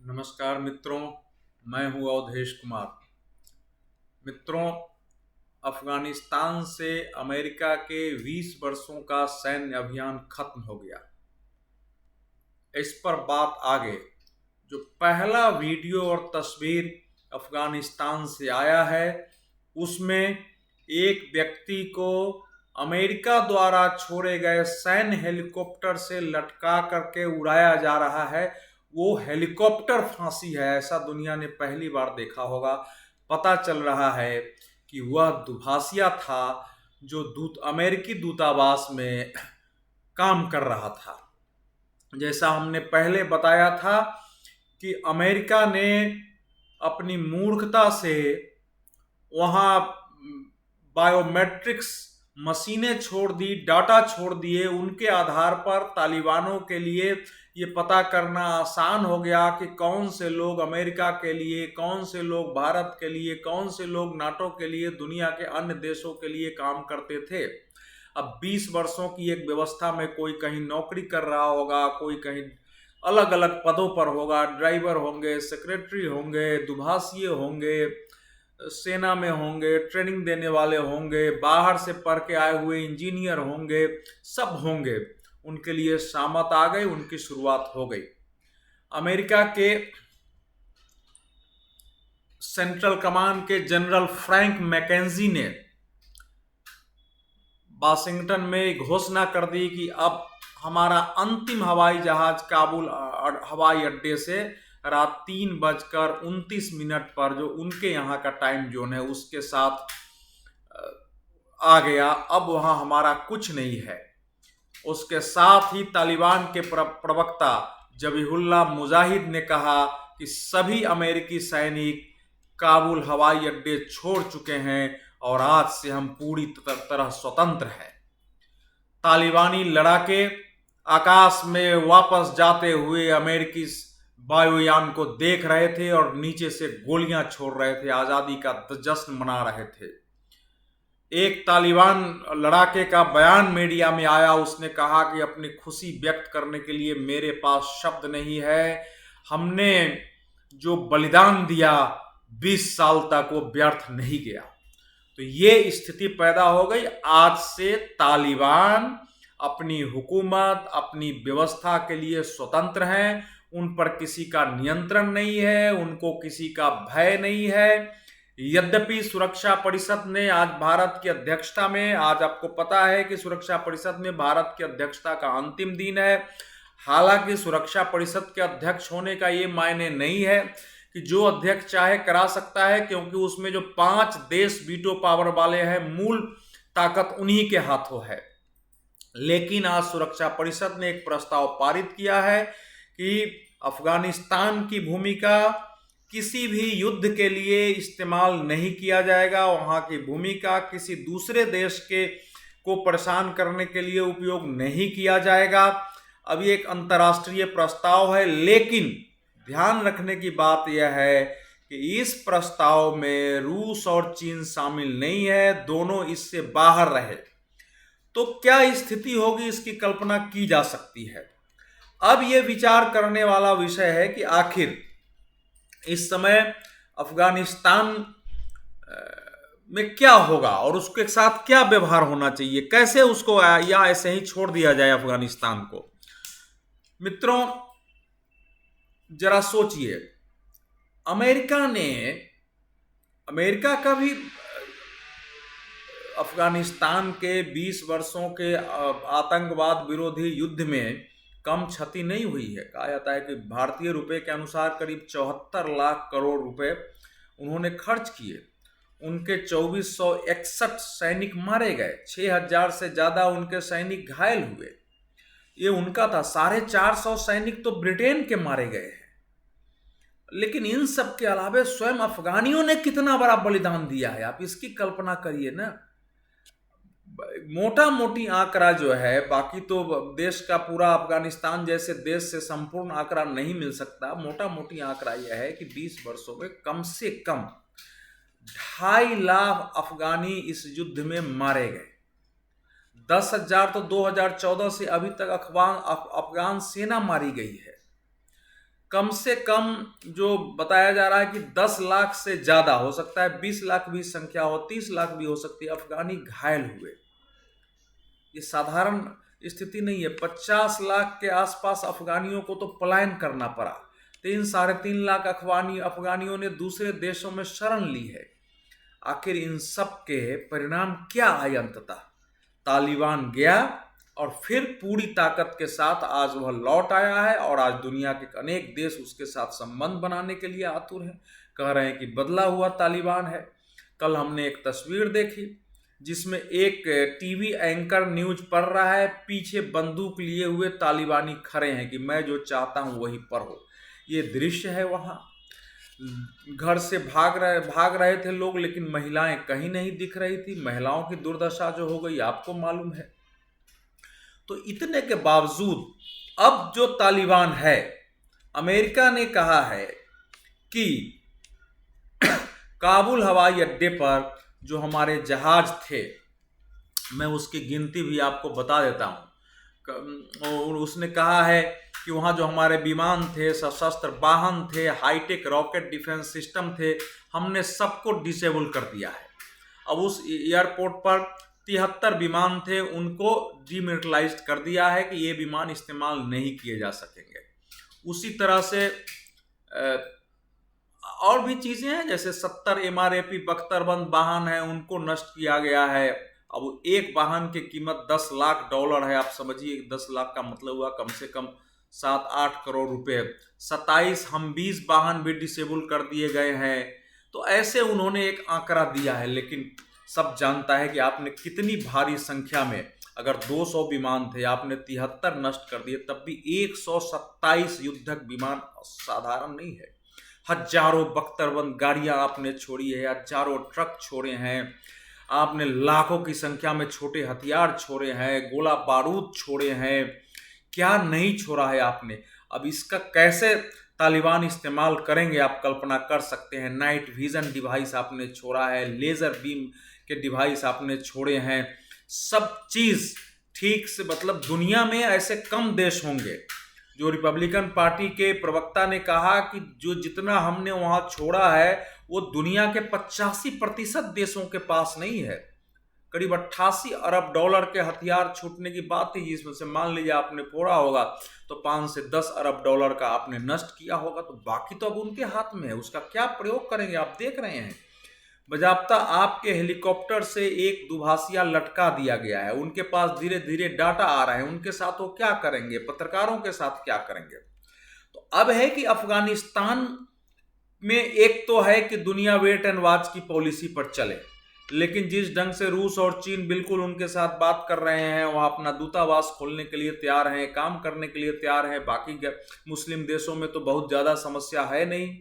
नमस्कार मित्रों, मैं हूँ अवधेश कुमार। मित्रों, अफगानिस्तान से अमेरिका के 20 वर्षों का सैन्य अभियान खत्म हो गया। इस पर बात आगे। जो पहला वीडियो और तस्वीर अफगानिस्तान से आया है, उसमें एक व्यक्ति को अमेरिका द्वारा छोड़े गए सैन्य हेलीकॉप्टर से लटका करके उड़ाया जा रहा है। वो हेलीकॉप्टर फांसी है, ऐसा दुनिया ने पहली बार देखा होगा। पता चल रहा है कि वह दुभाषिया था जो अमेरिकी दूतावास में काम कर रहा था। जैसा हमने पहले बताया था कि अमेरिका ने अपनी मूर्खता से वहाँ बायोमेट्रिक्स मशीनें छोड़ दी, डाटा छोड़ दिए। उनके आधार पर तालिबानों के लिए ये पता करना आसान हो गया कि कौन से लोग अमेरिका के लिए, कौन से लोग भारत के लिए, कौन से लोग नाटो के लिए, दुनिया के अन्य देशों के लिए काम करते थे। अब 20 वर्षों की एक व्यवस्था में कोई कहीं नौकरी कर रहा होगा, कोई कहीं अलग अलग पदों पर होगा, ड्राइवर होंगे, सेक्रेटरी होंगे, दुभाषिए होंगे, सेना में होंगे, ट्रेनिंग देने वाले होंगे, बाहर से पढ़ के आए हुए इंजीनियर होंगे, सब होंगे। उनके लिए शामत आ गई, उनकी शुरुआत हो गई। अमेरिका के सेंट्रल कमांड के जनरल फ्रैंक मैकेंजी ने वाशिंगटन में घोषणा कर दी कि अब हमारा अंतिम हवाई जहाज काबुल हवाई अड्डे से रात 3:29 पर, जो उनके यहाँ का टाइम जोन है, उसके साथ आ गया। अब वहाँ हमारा कुछ नहीं है। उसके साथ ही तालिबान के प्रवक्ता जबीहुल्लाह मुजाहिद ने कहा कि सभी अमेरिकी सैनिक काबुल हवाई अड्डे छोड़ चुके हैं और आज से हम पूरी तरह स्वतंत्र हैं। तालिबानी लड़ाके आकाश में वापस जाते हुए अमेरिकी वायुयान को देख रहे थे और नीचे से गोलियां छोड़ रहे थे, आजादी का जश्न मना रहे थे। एक तालिबान लड़ाके का बयान मीडिया में आया। उसने कहा कि अपनी खुशी व्यक्त करने के लिए मेरे पास शब्द नहीं है। हमने जो बलिदान दिया 20 साल तक, वो व्यर्थ नहीं गया। तो ये स्थिति पैदा हो गई। आज से तालिबान अपनी हुकूमत, अपनी व्यवस्था के लिए स्वतंत्र हैं। उन पर किसी का नियंत्रण नहीं है, उनको किसी का भय नहीं है। यद्यपि सुरक्षा परिषद ने आज भारत की अध्यक्षता में, आज आपको पता है कि सुरक्षा परिषद में भारत की अध्यक्षता का अंतिम दिन है। हालांकि सुरक्षा परिषद के अध्यक्ष होने का ये मायने नहीं है कि जो अध्यक्ष चाहे करा सकता है, क्योंकि उसमें जो 5 देश वीटो पावर वाले हैं, मूल ताकत उन्हीं के हाथों है। लेकिन आज सुरक्षा परिषद ने एक प्रस्ताव पारित किया है कि अफगानिस्तान की भूमिका किसी भी युद्ध के लिए इस्तेमाल नहीं किया जाएगा। वहां की भूमिका किसी दूसरे देश के को परेशान करने के लिए उपयोग नहीं किया जाएगा। अब ये एक अंतर्राष्ट्रीय प्रस्ताव है, लेकिन ध्यान रखने की बात यह है कि इस प्रस्ताव में रूस और चीन शामिल नहीं है, दोनों इससे बाहर रहे। तो क्या स्थिति होगी, इसकी कल्पना की जा सकती है। अब यह विचार करने वाला विषय है कि आखिर इस समय अफगानिस्तान में क्या होगा और उसके साथ क्या व्यवहार होना चाहिए, कैसे उसको या ऐसे ही छोड़ दिया जाए अफगानिस्तान को। मित्रों, जरा सोचिए, अमेरिका का भी अफगानिस्तान के 20 वर्षों के आतंकवाद विरोधी युद्ध में कम क्षति नहीं हुई है। कहा जाता है कि भारतीय रुपए के अनुसार करीब 74 लाख करोड़ रुपए उन्होंने खर्च किए। उनके 2461 सैनिक मारे गए, 6000 से ज्यादा उनके सैनिक घायल हुए। ये उनका था। 450 सैनिक तो ब्रिटेन के मारे गए हैं। लेकिन इन सब के अलावा स्वयं अफगानियों ने कितना बड़ा बलिदान दिया है, आप इसकी कल्पना करिए ना। मोटा मोटी आंकड़ा जो है, बाकी तो देश का पूरा अफगानिस्तान जैसे देश से संपूर्ण आंकड़ा नहीं मिल सकता। मोटा मोटी आंकड़ा यह है कि 20 वर्षों में कम से कम 2.5 लाख अफगानी इस युद्ध में मारे गए। 10,000 तो 2014 से अभी तक अफगान सेना मारी गई है। कम से कम जो बताया जा रहा है कि 10 लाख से ज्यादा हो सकता है, 20 लाख भी संख्या हो, 30 लाख भी हो सकती है, अफगानी घायल हुए। ये साधारण स्थिति नहीं है। 50 लाख के आसपास अफगानियों को तो पलायन करना पड़ा। 3-3.5 लाख अफगानियों ने दूसरे देशों में शरण ली है। आखिर इन सब के परिणाम क्या आए? अंततः तालिबान गया और फिर पूरी ताकत के साथ आज वह लौट आया है और आज दुनिया के अनेक देश उसके साथ संबंध बनाने के लिए आतुर हैं, कह रहे हैं कि बदला हुआ तालिबान है। कल हमने एक तस्वीर देखी जिसमें एक टीवी एंकर न्यूज पढ़ रहा है, पीछे बंदूक लिए हुए तालिबानी खड़े हैं कि मैं जो चाहता हूं वही पढ़ो। ये दृश्य है। वहां घर से भाग रहे थे लोग, लेकिन महिलाएं कहीं नहीं दिख रही थी। महिलाओं की दुर्दशा जो हो गई आपको मालूम है। तो इतने के बावजूद अब जो तालिबान है, अमेरिका ने कहा है कि काबुल हवाई अड्डे पर जो हमारे जहाज थे, मैं उसकी गिनती भी आपको बता देता हूं। और उसने कहा है कि वहां जो हमारे विमान थे, सशस्त्र वाहन थे, हाईटेक रॉकेट डिफेंस सिस्टम थे, हमने सबको डिसेबल कर दिया है। अब उस एयरपोर्ट पर 73 विमान थे, उनको डीमिलिटराइज कर दिया है कि ये विमान इस्तेमाल नहीं किए जा सकेंगे। उसी तरह से और भी चीजें हैं, जैसे 70 MRAP बख्तरबंद वाहन है, उनको नष्ट किया गया है। अब एक वाहन की कीमत $10 लाख है। आप समझिए 10 लाख का मतलब हुआ कम से कम 7-8 करोड़ रुपए। 27 हम-20 वाहन भी डिसेबल कर दिए गए हैं। तो ऐसे उन्होंने एक आंकड़ा दिया है, लेकिन सब जानता है कि आपने कितनी भारी संख्या में, अगर 200 विमान थे आपने 73 नष्ट कर दिए, तब भी 127 युद्धक विमान साधारण नहीं है। हजारों बख्तरबंद गाड़ियां आपने छोड़ी है, हजारों ट्रक छोड़े हैं आपने, लाखों की संख्या में छोटे हथियार छोड़े हैं, गोला बारूद छोड़े हैं, क्या नहीं छोड़ा है आपने। अब इसका कैसे तालिबान इस्तेमाल करेंगे आप कल्पना कर सकते हैं। नाइट विजन डिवाइस आपने छोड़ा है, लेजर बीम के डिवाइस आपने छोड़े हैं, सब चीज ठीक से, मतलब दुनिया में ऐसे कम देश होंगे। जो रिपब्लिकन पार्टी के प्रवक्ता ने कहा कि जो जितना हमने वहां छोड़ा है वो दुनिया के 85% देशों के पास नहीं है। करीब $88 अरब के हथियार छूटने की बात थी, जिसमें से मान लीजिए आपने फोड़ा होगा तो 5 से 10 अरब डॉलर का आपने नष्ट किया होगा। तो बाकी तो अब उनके हाथ में है, उसका क्या प्रयोग करेंगे आप देख रहे हैं। बजाप्ता आपके हेलीकॉप्टर से एक दुभाषिया लटका दिया गया है, उनके पास धीरे धीरे डाटा आ रहा है, उनके साथ वो क्या करेंगे, पत्रकारों के साथ क्या करेंगे। तो अब है कि अफगानिस्तान में एक तो है कि दुनिया वेट एंड वॉच की पॉलिसी पर चले, लेकिन जिस ढंग से रूस और चीन बिल्कुल उनके साथ बात कर रहे हैं, वह अपना दूतावास खोलने के लिए तैयार हैं, काम करने के लिए तैयार हैं। बाकी मुस्लिम देशों में तो बहुत ज़्यादा समस्या है नहीं,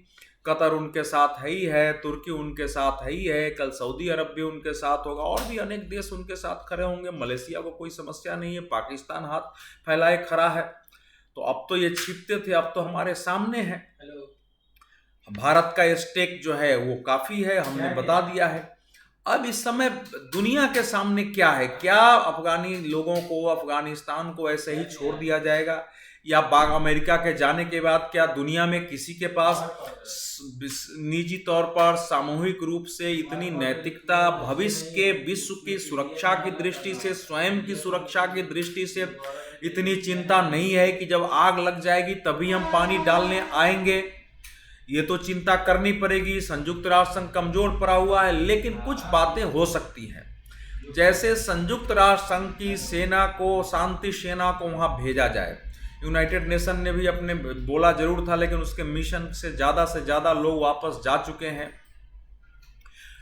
कतर उनके साथ है ही है, तुर्की उनके साथ है ही है, कल सऊदी अरब भी उनके साथ होगा, और भी अनेक देश उनके साथ खड़े होंगे। मलेशिया को कोई समस्या नहीं है, पाकिस्तान हाथ फैलाए खड़ा है। तो अब तो ये छिपते थे, अब तो हमारे सामने है। भारत का स्टेक जो है वो काफ़ी है, हमने बता दिया है। अब इस समय दुनिया के सामने क्या है? क्या अफगानी लोगों को, अफगानिस्तान को ऐसे ही छोड़ दिया जाएगा, या अमेरिका के जाने के बाद क्या दुनिया में किसी के पास निजी तौर पर सामूहिक रूप से इतनी नैतिकता, भविष्य के विश्व की सुरक्षा की दृष्टि से, स्वयं की सुरक्षा की दृष्टि से इतनी चिंता नहीं है कि जब आग लग जाएगी तभी हम पानी डालने आएंगे? ये तो चिंता करनी पड़ेगी। संयुक्त राष्ट्र संघ कमजोर पड़ा हुआ है, लेकिन कुछ बातें हो सकती हैं। जैसे संयुक्त राष्ट्र संघ की सेना को, शांति सेना को वहां भेजा जाए। यूनाइटेड नेशन ने भी अपने बोला जरूर था, लेकिन उसके मिशन से ज़्यादा लोग वापस जा चुके हैं।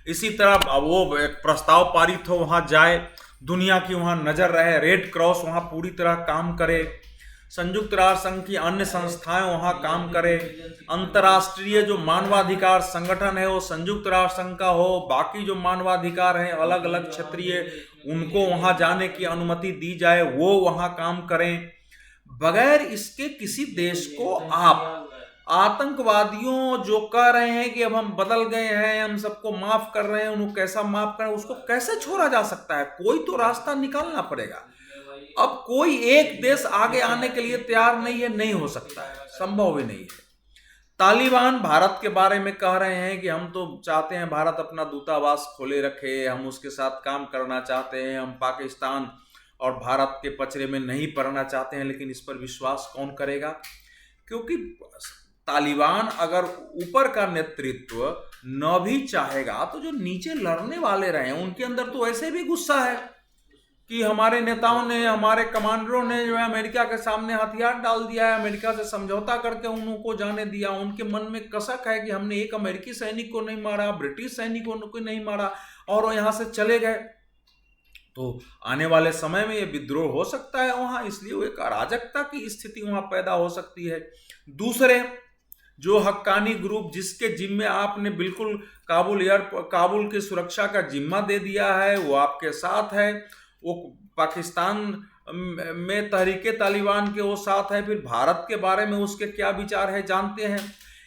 इसी तरह वो एक प्रस्ताव पारित हो, वहां जाए, दुनिया की वहां नजर रहे, रेड क्रॉस वहां पूरी तरह काम करे, संयुक्त राष्ट्र संघ की अन्य संस्थाएं वहां काम करें, अंतर्राष्ट्रीय जो मानवाधिकार संगठन है वो संयुक्त राष्ट्र संघ का हो, बाकी जो मानवाधिकार हैं अलग अलग क्षेत्रीय, उनको वहां जाने की अनुमति दी जाए, वो वहां काम करें। बगैर इसके किसी देश को आप आतंकवादियों जो कह रहे हैं कि अब हम बदल गए हैं, हम सबको माफ कर रहे हैं, उनको कैसा माफ करें, उसको कैसे छोड़ा जा सकता है? कोई तो रास्ता निकालना पड़ेगा। अब कोई एक देश आगे आने के लिए तैयार नहीं है, नहीं हो सकता है, संभव भी नहीं है। तालिबान भारत के बारे में कह रहे हैं कि हम तो चाहते हैं भारत अपना दूतावास खोले रखे, हम उसके साथ काम करना चाहते हैं, हम पाकिस्तान और भारत के पचड़े में नहीं पड़ना चाहते हैं। लेकिन इस पर विश्वास कौन करेगा? क्योंकि तालिबान अगर ऊपर का नेतृत्व न भी चाहेगा तो जो नीचे लड़ने वाले रहे हैं उनके अंदर तो ऐसे भी गुस्सा है कि हमारे नेताओं ने, हमारे कमांडरों ने जो है अमेरिका के सामने हथियार डाल दिया है, अमेरिका से समझौता करके उनको जाने दिया। उनके मन में कसक है कि हमने एक अमेरिकी सैनिक को नहीं मारा, ब्रिटिश सैनिकों को नहीं मारा और वो यहाँ से चले गए। तो आने वाले समय में ये विद्रोह हो सकता है वहाँ, इसलिए वो एक अराजकता की स्थिति वहाँ पैदा हो सकती है। दूसरे जो हक्कानी ग्रुप जिसके जिम्मे आपने बिल्कुल काबुल की सुरक्षा का जिम्मा दे दिया है, वो आपके साथ है। वो पाकिस्तान में तहरीके तालिबान के वो साथ है। फिर भारत के बारे में उसके क्या विचार है जानते हैं।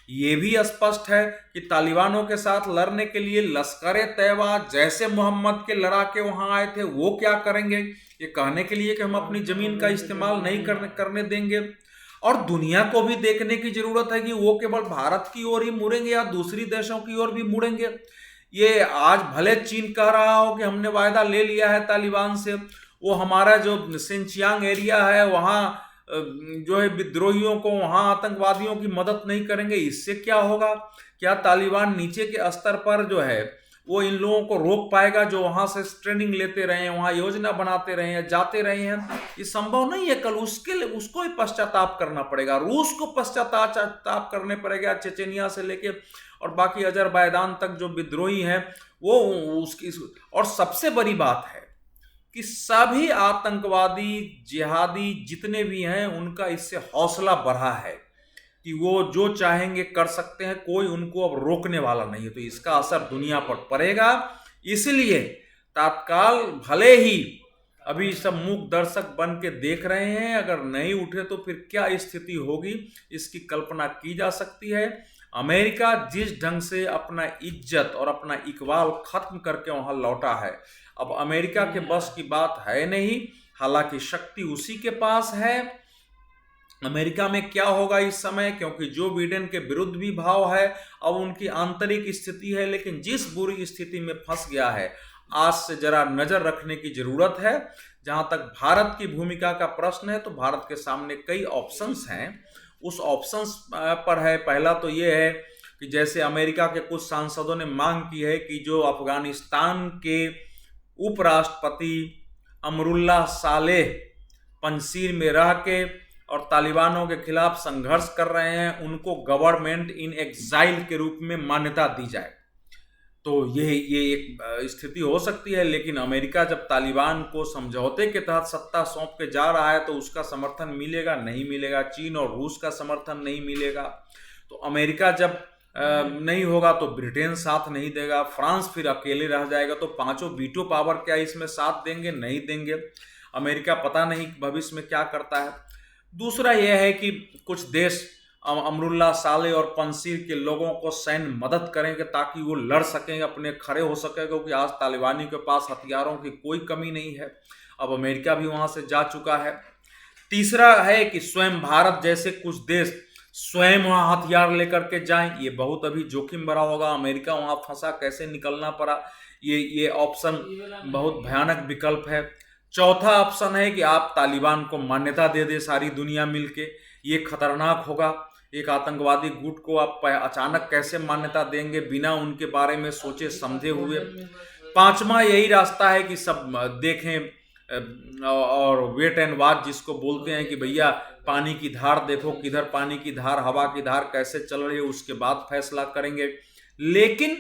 ये भी स्पष्ट है कि तालिबानों के साथ लड़ने के लिए लश्कर तैयबा जैसे मोहम्मद के लड़ाके वहां आए थे, वो क्या करेंगे ये कहने के लिए कि हम अपनी जमीन का इस्तेमाल नहीं करने देंगे। और दुनिया को भी देखने की जरूरत है कि वो केवल भारत की ओर ही मुड़ेंगे या दूसरी देशों की ओर भी मुड़ेंगे। ये आज भले चीन कह रहा हो कि हमने वायदा ले लिया है तालिबान से, वो हमारा जो सिंचियांग एरिया है वहाँ जो है विद्रोहियों को, वहाँ आतंकवादियों की मदद नहीं करेंगे, इससे क्या होगा? क्या तालिबान नीचे के स्तर पर जो है वो इन लोगों को रोक पाएगा जो वहां से ट्रेनिंग लेते रहे हैं, वहां योजना बनाते रहे हैं, जाते रहे हैं? ये संभव नहीं है। कल उसके लिए उसको ही पश्चाताप करना पड़ेगा, रूस को पश्चाताप करने पड़ेगा, चेचेनिया से लेके और बाकी अजरबैजान तक जो विद्रोही हैं वो उसकी। और सबसे बड़ी बात है कि सभी आतंकवादी जिहादी जितने भी हैं उनका इससे हौसला बढ़ा है कि वो जो चाहेंगे कर सकते हैं, कोई उनको अब रोकने वाला नहीं है। तो इसका असर दुनिया पर पड़ेगा। इसलिए तत्काल भले ही अभी सब मूक दर्शक बन के देख रहे हैं, अगर नहीं उठे तो फिर क्या स्थिति होगी इसकी कल्पना की जा सकती है। अमेरिका जिस ढंग से अपना इज्जत और अपना इकबाल खत्म करके वहां लौटा है, अब अमेरिका के बस की बात है नहीं। हालांकि शक्ति उसी के पास है। अमेरिका में क्या होगा इस समय, क्योंकि जो बिडेन के विरुद्ध भी भाव है, अब उनकी आंतरिक स्थिति है। लेकिन जिस बुरी स्थिति में फंस गया है, आज से जरा नजर रखने की जरूरत है। जहां तक भारत की भूमिका का प्रश्न है तो भारत के सामने कई ऑप्शंस हैं। उस ऑप्शंस पर है, पहला तो ये है कि जैसे अमेरिका के कुछ सांसदों ने मांग की है कि जो अफगानिस्तान के उपराष्ट्रपति अमरुल्लाह सालेह पंजशीर में रह के और तालिबानों के खिलाफ संघर्ष कर रहे हैं, उनको गवर्नमेंट इन एग्जाइल के रूप में मान्यता दी जाए। तो ये एक स्थिति हो सकती है। लेकिन अमेरिका जब तालिबान को समझौते के तहत सत्ता सौंप के जा रहा है तो उसका समर्थन मिलेगा नहीं मिलेगा, चीन और रूस का समर्थन नहीं मिलेगा। तो अमेरिका जब नहीं होगा तो ब्रिटेन साथ नहीं देगा, फ्रांस फिर अकेले रह जाएगा। तो पांचों वीटो पावर क्या इसमें साथ देंगे? नहीं देंगे। अमेरिका पता नहीं भविष्य में क्या करता है। दूसरा यह है कि कुछ देश अमरुल्लाह सालेह और पंजशीर के लोगों को सैन्य मदद करेंगे ताकि वो लड़ सकें, अपने खड़े हो सके, क्योंकि आज तालिबानी के पास हथियारों की कोई कमी नहीं है। अब अमेरिका भी वहां से जा चुका है। तीसरा है कि स्वयं भारत जैसे कुछ देश स्वयं वहां हथियार लेकर के जाएं। ये बहुत अभी जोखिम भरा होगा। अमेरिका वहां फंसा, कैसे निकलना पड़ा, ये ऑप्शन बहुत भयानक विकल्प है। चौथा ऑप्शन है कि आप तालिबान को मान्यता दे दे सारी दुनिया मिलके, ये खतरनाक होगा। एक आतंकवादी गुट को आप अचानक कैसे मान्यता देंगे बिना उनके बारे में सोचे समझे हुए। पांचवा यही रास्ता है कि सब देखें और वेट एंड वॉच जिसको बोलते हैं कि भैया पानी की धार देखो, किधर पानी की धार, हवा की धार कैसे चल रही है, उसके बाद फैसला करेंगे। लेकिन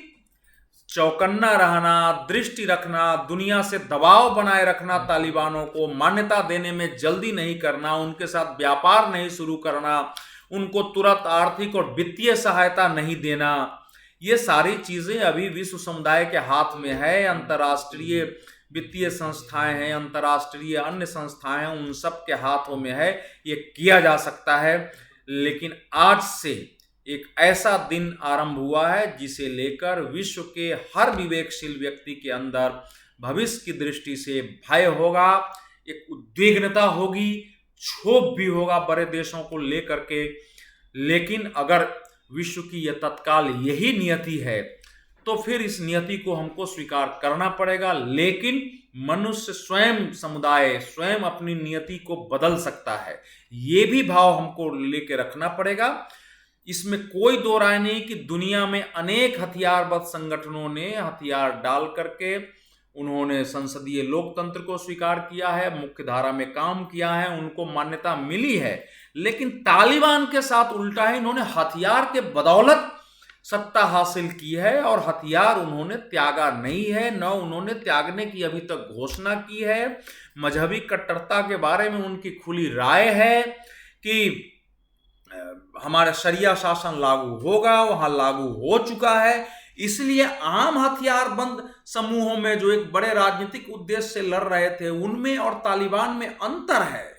चौकन्ना रहना, दृष्टि रखना, दुनिया से दबाव बनाए रखना, तालिबानों को मान्यता देने में जल्दी नहीं करना, उनके साथ व्यापार नहीं शुरू करना, उनको तुरंत आर्थिक और वित्तीय सहायता नहीं देना, ये सारी चीजें अभी विश्व समुदाय के हाथ में है। अंतर्राष्ट्रीय वित्तीय संस्थाएं हैं, अंतर्राष्ट्रीय अन्य संस्थाएं हैं, उन सब के हाथों में है, ये किया जा सकता है। लेकिन आज से एक ऐसा दिन आरंभ हुआ है जिसे लेकर विश्व के हर विवेकशील व्यक्ति के अंदर भविष्य की दृष्टि से भय होगा, एक उद्विग्नता होगी, क्षोभ भी होगा बड़े देशों को लेकर के। लेकिन अगर विश्व की यह तत्काल यही नियति है, तो फिर इस नियति को हमको स्वीकार करना पड़ेगा। लेकिन मनुष्य स्वयं, समुदाय स्वयं अपनी नियति को बदल सकता है, ये भी भाव हमको लेके रखना पड़ेगा। इसमें कोई दो राय नहीं कि दुनिया में अनेक हथियारबद्ध संगठनों ने हथियार डाल करके उन्होंने संसदीय लोकतंत्र को स्वीकार किया है, मुख्य धारा में काम किया है, उनको मान्यता मिली है। लेकिन तालिबान के साथ उल्टा है, इन्होंने हथियार के बदौलत सत्ता हासिल की है और हथियार उन्होंने त्यागा नहीं है, न उन्होंने त्यागने की अभी तक घोषणा की है। मजहबी कट्टरता के बारे में उनकी खुली राय है कि हमारा शरिया शासन लागू होगा, वहां लागू हो चुका है। इसलिए आम हथियारबंद समूहों में जो एक बड़े राजनीतिक उद्देश्य से लड़ रहे थे, उनमें और तालिबान में अंतर है।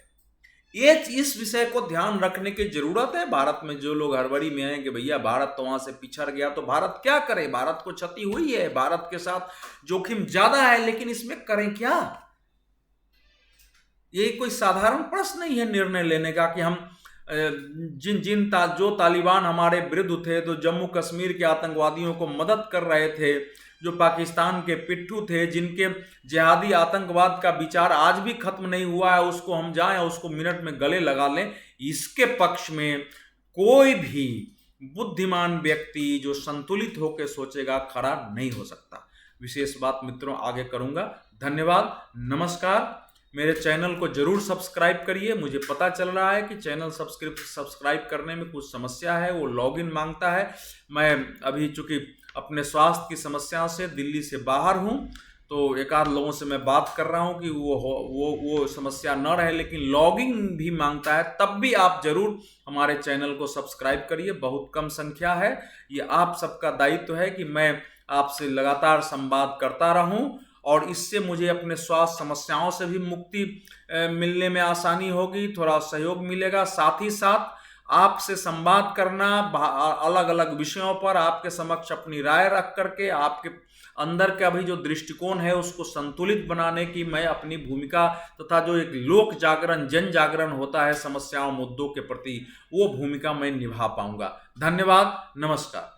ये इस विषय को ध्यान रखने की जरूरत है। भारत में जो लोग हड़बड़ी में हैं कि भैया भारत तो वहां से पिछड़ गया, तो भारत क्या करे, भारत को क्षति हुई है, भारत के साथ जोखिम ज्यादा है, लेकिन इसमें करें क्या? ये कोई साधारण प्रश्न नहीं है निर्णय लेने का कि हम जो तालिबान हमारे विरुद्ध थे, तो जम्मू कश्मीर के आतंकवादियों को मदद कर रहे थे, जो पाकिस्तान के पिट्ठू थे, जिनके जिहादी आतंकवाद का विचार आज भी खत्म नहीं हुआ है, उसको हम जाएं उसको मिनट में गले लगा लें, इसके पक्ष में कोई भी बुद्धिमान व्यक्ति जो संतुलित होकर सोचेगा खड़ा नहीं हो सकता। विशेष बात मित्रों आगे करूंगा। धन्यवाद, नमस्कार। मेरे चैनल को जरूर सब्सक्राइब करिए। मुझे पता चल रहा है कि चैनल सब्सक्राइब करने में कुछ समस्या है, वो लॉगिन मांगता है। मैं अभी चूंकि अपने स्वास्थ्य की समस्या से दिल्ली से बाहर हूं, तो एक आध लोगों से मैं बात कर रहा हूं कि वो समस्या न रहे, लेकिन लॉगिन भी मांगता है। तब भी आप जरूर हमारे चैनल को सब्सक्राइब करिए। बहुत कम संख्या है, ये आप सबका दायित्व है कि मैं आपसे लगातार संवाद करता रहूं, और इससे मुझे अपने स्वास्थ्य समस्याओं से भी मुक्ति मिलने में आसानी होगी, थोड़ा सहयोग मिलेगा। साथ ही साथ आपसे संवाद करना, अलग अलग विषयों पर आपके समक्ष अपनी राय रख करके आपके अंदर का भी जो दृष्टिकोण है उसको संतुलित बनाने की मैं अपनी भूमिका, तथा जो एक लोक जागरण, जन जागरण होता है समस्याओं मुद्दों के प्रति, वो भूमिका मैं निभा पाऊंगा। धन्यवाद, नमस्कार।